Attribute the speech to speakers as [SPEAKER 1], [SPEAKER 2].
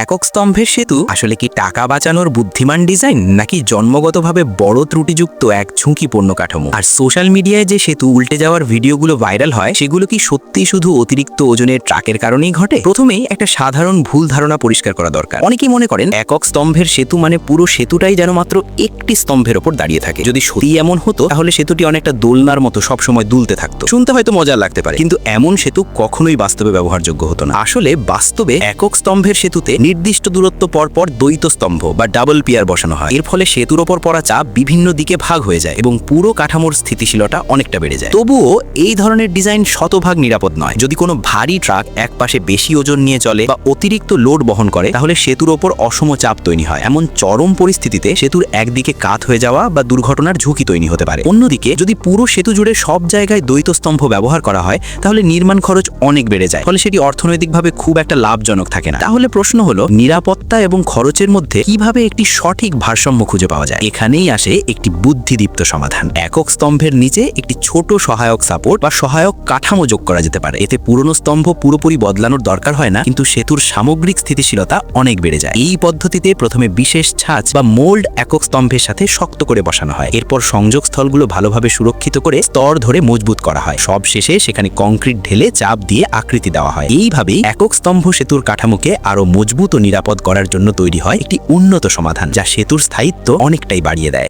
[SPEAKER 1] একক স্তম্ভের সেতু আসলে কি টাকা বাঁচানোর বুদ্ধিমান ডিজাইন, নাকি জন্মগতভাবে বড় ত্রুটিযুক্ত এক ঝুঁকিপূর্ণ কাঠামো? আর সোশ্যাল মিডিয়ায় যে সেতু উল্টে যাওয়ার ভিডিওগুলো ভাইরাল হয়, সেগুলো কি সত্যি শুধু অতিরিক্ত ওজনের ট্রাকের কারণেই ঘটে? প্রথমেই একটা সাধারণ ভুল ধারণা পরিষ্কার করা দরকার। অনেকেই মনে করেন একক স্তম্ভের সেতু মানে পুরো সেতুটাই যেন মাত্র একটি স্তম্ভের ওপর দাঁড়িয়ে থাকে। যদি সত্যি এমন হতো, তাহলে সেতুটি অনেকটা দোলনার মতো সবসময় দুলতে থাকতো। শুনতে হয়তো মজা লাগতে পারে, কিন্তু এমন সেতু কখনোই বাস্তবে ব্যবহারযোগ্য হতো না। আসলে বাস্তবে একক স্তম্ভের সেতুতে নির্দিষ্ট দূরত্ব পরপর দ্বৈত স্তম্ভ বা ডাবল পিয়ার বসানো হয়। এর ফলে সেতুর ওপর পড়া চাপ বিভিন্ন দিকে ভাগ হয়ে যায় এবং পুরো কাঠামোর স্থিতিশীলতা অনেকটা বেড়ে যায়। তবুও এই ধরনের ডিজাইন শতভাগ নিরাপদ নয়। যদি কোনো ভারী ট্রাক এক পাশে বেশি ওজন নিয়ে চলে বা অতিরিক্ত লোড বহন করে, তাহলে সেতুর ওপর অসম চাপ তৈরি হয়। এমন চরম পরিস্থিতিতে সেতুর একদিকে কাত হয়ে যাওয়া বা দুর্ঘটনার ঝুঁকি তৈরি হতে পারে। অন্যদিকে যদি পুরো সেতু জুড়ে সব জায়গায় দ্বৈত স্তম্ভ ব্যবহার করা হয়, তাহলে নির্মাণ খরচ অনেক বেড়ে যায়। ফলে সেটি অর্থনৈতিকভাবে খুব একটা লাভজনক থাকে না। তাহলে প্রশ্ন হলো, নিরাপত্তা এবং খরচের মধ্যে কিভাবে একটি সঠিক ভারসাম্য খুঁজে পাওয়া যায়? এখানেই আসে একটি বুদ্ধিদীপ্ত সমাধান। একক স্তম্ভের নিচে একটি ছোট সহায়ক সাপোর্ট বা সহায়ক কাঠামো যোগ করা যেতে পারে। এতে পুরনো স্তম্ভ পুরোপুরি বদলানোর দরকার হয় না, কিন্তু সেতুর সামগ্রিক স্থিতিশীলতা অনেক বেড়ে যায়। এই পদ্ধতিতে প্রথমে বিশেষ ছাঁচ বা মোল্ড একক স্তম্ভের সাথে শক্ত করে বসানো হয়। এরপর সংযোগ স্থলগুলো ভালোভাবে সুরক্ষিত করে স্তর ধরে মজবুত করা হয়। সব শেষে সেখানে কংক্রিট ঢেলে চাপ দিয়ে আকৃতি দেওয়া হয়। এইভাবেই একক স্তম্ভ সেতুর কাঠামোকে আরো মজবুত ও নিরাপদ করার জন্য তৈরি হয় একটি উন্নত সমাধান, যা সেতুর স্থায়িত্ব অনেকটাই বাড়িয়ে দেয়।